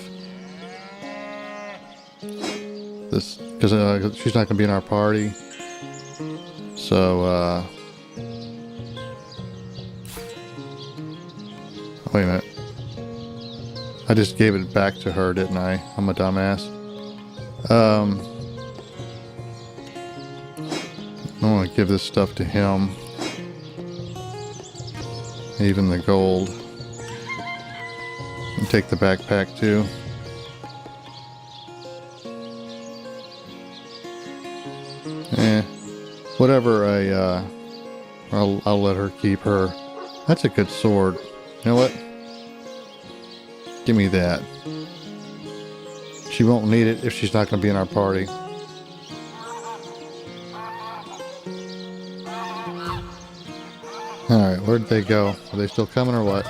this, because she's not gonna be in our party. So, wait a minute. I just gave it back to her, didn't I? I'm a dumbass. I want to give this stuff to him. Even the gold. And take the backpack too. Whatever I'll let her keep her. That's a good sword. You know what? Give me that. She won't need it if she's not going to be in our party. Alright, where'd they go? Are they still coming or what?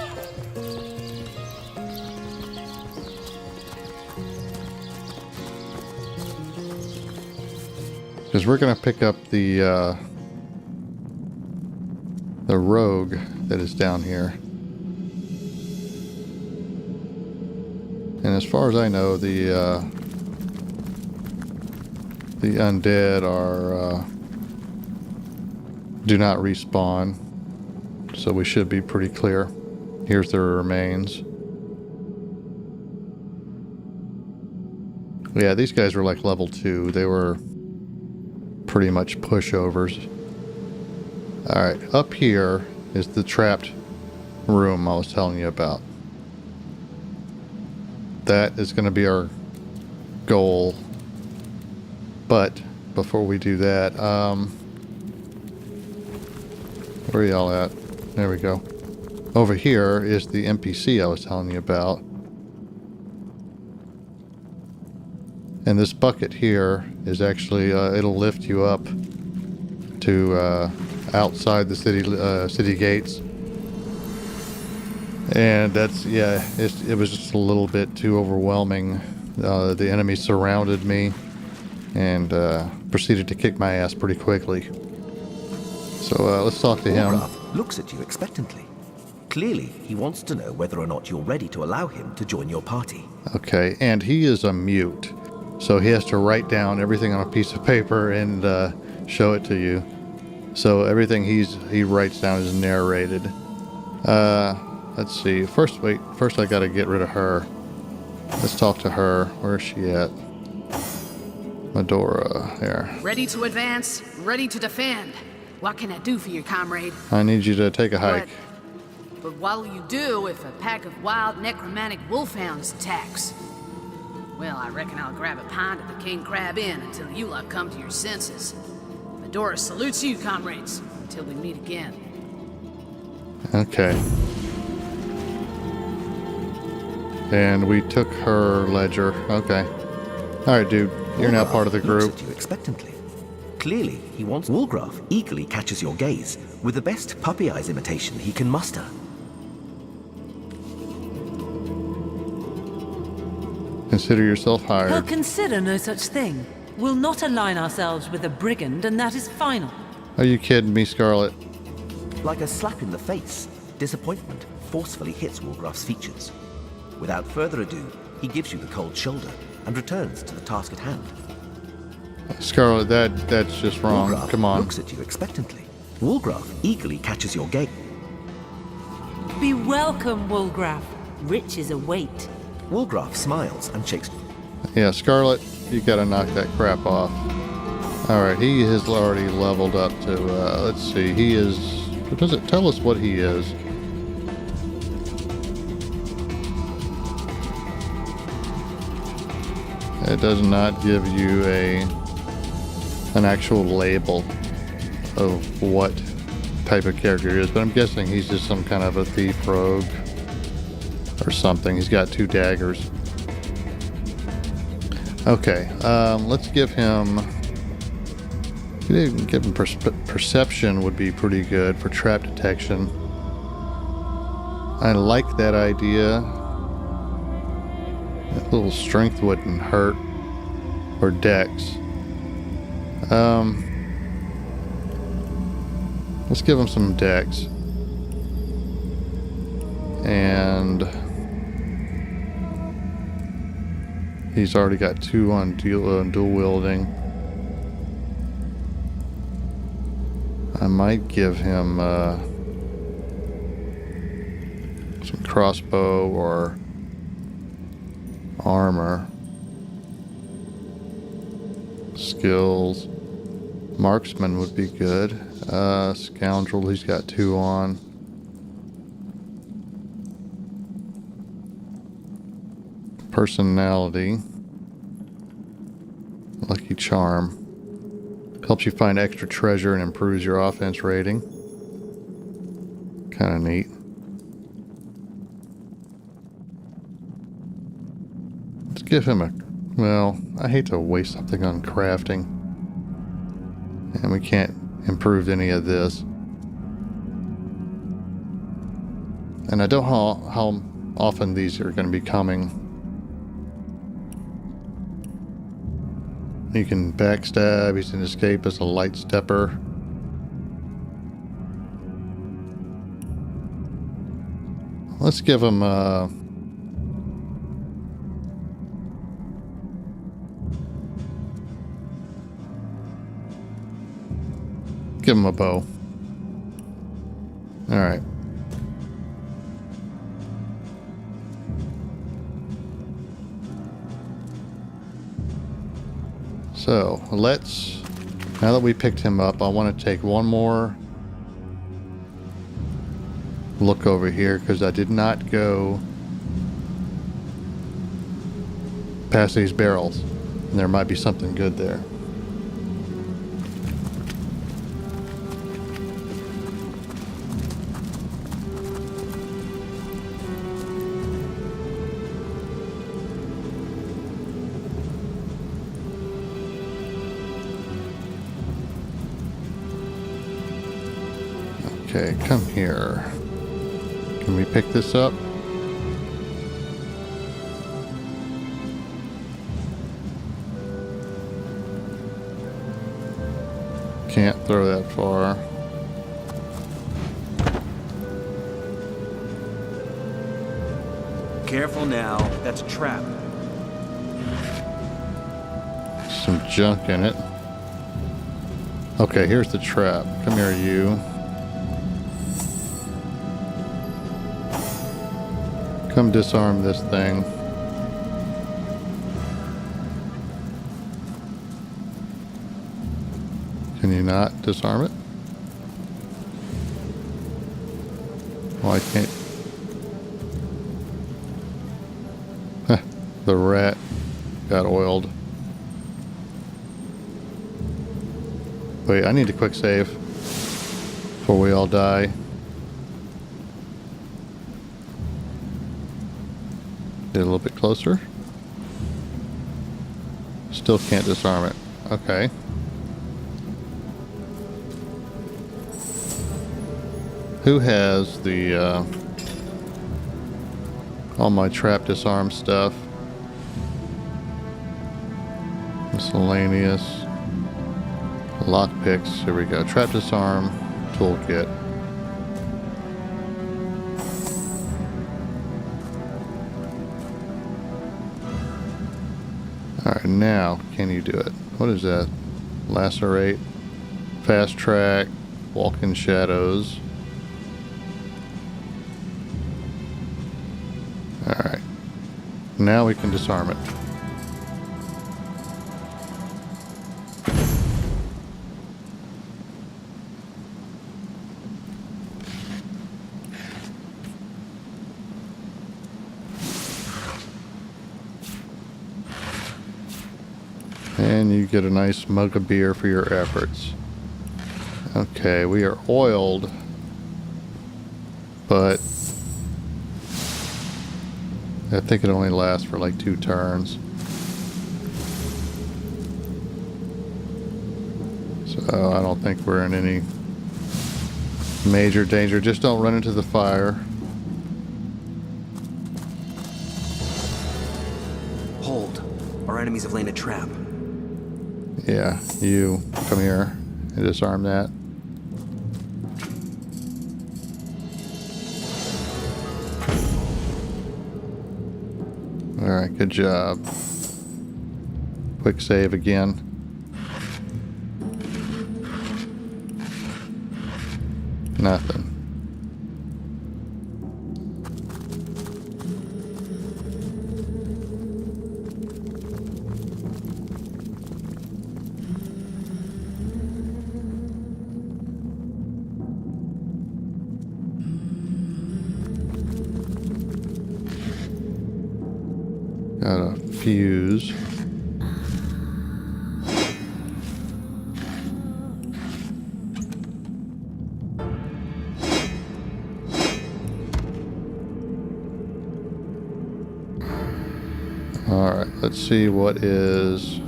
Because we're going to pick up the rogue that is down here. And as far as I know, the undead are do not respawn, so we should be pretty clear. Here's their remains. Yeah, these guys were like level 2. They were pretty much pushovers. Alright, up here is the trapped room I was telling you about. That is going to be our goal. But before we do that, where are y'all at? There we go. Over here is the NPC I was telling you about. And this bucket here is actually, it'll lift you up to outside the city gates. And that's, yeah, it was just a little bit too overwhelming. The enemy surrounded me and proceeded to kick my ass pretty quickly. So let's talk to him. Wargraf looks at you expectantly. Clearly, he wants to know whether or not you're ready to allow him to join your party. Okay, and he is a mute. So he has to write down everything on a piece of paper and show it to you. So everything he writes down is narrated. Let's see. First I gotta get rid of her. Let's talk to her. Where is she at? Medora, there. Ready to advance, ready to defend. What can I do for you, comrade? I need you to take a hike. But what'll you do if a pack of wild necromantic wolfhounds attacks? Well, I reckon I'll grab a pint at the King Crab Inn until you lot come to your senses. Medora salutes you, comrades, until we meet again. Okay. And we took her ledger. Okay. Alright, dude. You're now part of the group. Looks at you expectantly. Clearly, he wants... Wargraf eagerly catches your gaze with the best puppy eyes imitation he can muster. Consider yourself hired. We'll consider no such thing. We'll not align ourselves with a brigand, and that is final. Are you kidding me, Scarlet? Like a slap in the face, disappointment forcefully hits Wargraf's features. Without further ado, he gives you the cold shoulder and returns to the task at hand. Scarlet, that's just wrong. Wargraf Come on. looks at you expectantly. Wargraf eagerly catches your gaze. Be welcome, Wolgraf. Riches await. Wargraf smiles and shakes. Yeah, Scarlet, you gotta knock that crap off. Alright, he has already leveled up to, let's see, he is... Does it tell us what he is? It does not give you an actual label of what type of character he is, but I'm guessing he's just some kind of a thief rogue or something. He's got 2 daggers. Okay, let's give him... Give him perception would be pretty good for trap detection. I like that idea. That little strength wouldn't hurt. Or dex. Let's give him some dex. And he's already got 2 on dual wielding. I might give him some crossbow or armor. Skills. Marksman would be good. Scoundrel, he's got 2 on. Personality. Lucky charm. Helps you find extra treasure and improves your offense rating. Kind of neat. Let's give him a... Well, I hate to waste something on crafting. And we can't improve any of this. And I don't know how often these are going to be coming. You can backstab, he's an escape as a light stepper. Let's give him a bow. Alright. So, let's, now that we picked him up, I want to take one more look over here, because I did not go past these barrels, and there might be something good there. Okay, come here. Can we pick this up? Can't throw that far. Careful now, that's a trap. Some junk in it. Okay, here's the trap. Come here, you. Come disarm this thing. Can you not disarm it? Oh, I can't. Huh, the rat got oiled. Wait, I need to quick save before we all die. Get a little bit closer. Still can't disarm it. Okay. Who has the all my trap disarm stuff? Miscellaneous. Lockpicks. Here we go. Trap disarm toolkit. Alright, now can you do it? What is that? Lacerate, fast track, walk in shadows. Alright. Now we can disarm it. And you get a nice mug of beer for your efforts. Okay, we are oiled, but I think it only lasts for like 2 turns. So I don't think we're in any major danger. Just don't run into the fire. Hold. Our enemies have laid a trap. Yeah, you come here and disarm that. Good job. Quick save again. Nothing. Got a fuse. Alright, let's see what is...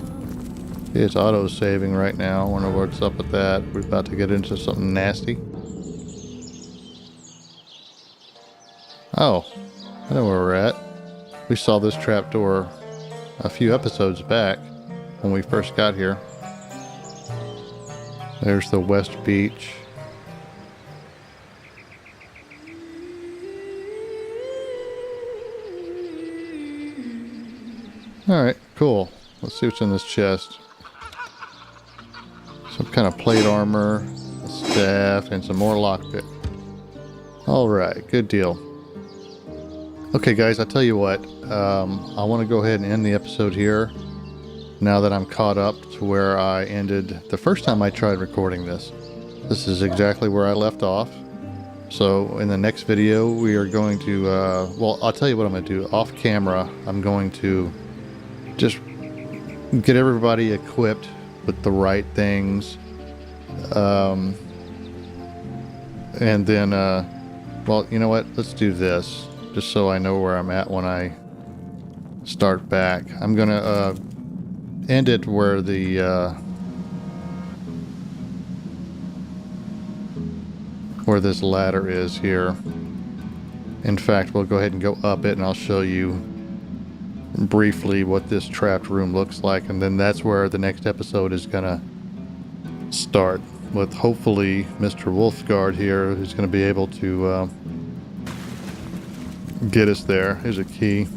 It's auto-saving right now. I wonder what's up with that. We're about to get into something nasty. Oh, I know where we're at. We saw this trapdoor a few episodes back when we first got here. There's the West Beach. Alright, cool. Let's see what's in this chest. Some kind of plate armor, a staff, and some more lockpick. Alright, good deal. Okay guys, I tell you what, I want to go ahead and end the episode here now that I'm caught up to where I ended the first time I tried recording this. This is exactly where I left off. So in the next video we are going to, well, I'll tell you what I'm going to do. Off camera, I'm going to just get everybody equipped with the right things. And then, well, you know what? Let's do this. Just so I know where I'm at when I start back. I'm gonna end it where the where this ladder is here. In fact, we'll go ahead and go up it and I'll show you briefly what this trapped room looks like, and then that's where the next episode is gonna start, with hopefully Mr. Wolfguard here, who's gonna be able to get us there. Here's a key.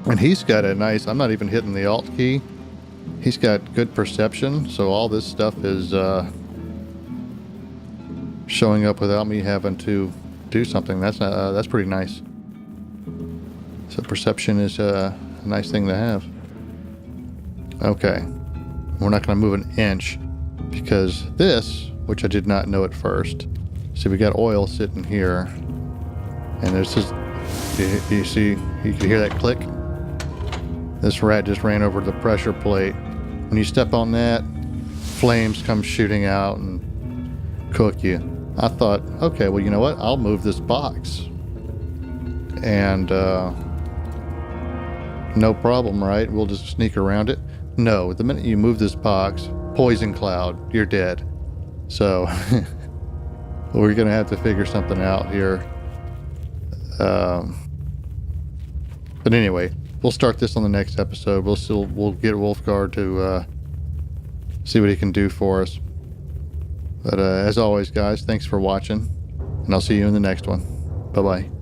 And he's got a nice, I'm not even hitting the Alt key. He's got good perception, so all this stuff is showing up without me having to do something. That's pretty nice. So perception is a nice thing to have. Okay. We're not going to move an inch because this, which I did not know at first. See, we got oil sitting here, and there's this, you see, you can hear that click? This rat just ran over the pressure plate. When you step on that, flames come shooting out and cook you. I thought, okay, well, you know what? I'll move this box. And, no problem, right? We'll just sneak around it. No, the minute you move this box, poison cloud, you're dead. So... we're gonna have to figure something out here. But anyway, we'll start this on the next episode. We'll get Wolfguard to see what he can do for us. But as always, guys, thanks for watching, and I'll see you in the next one. Bye bye.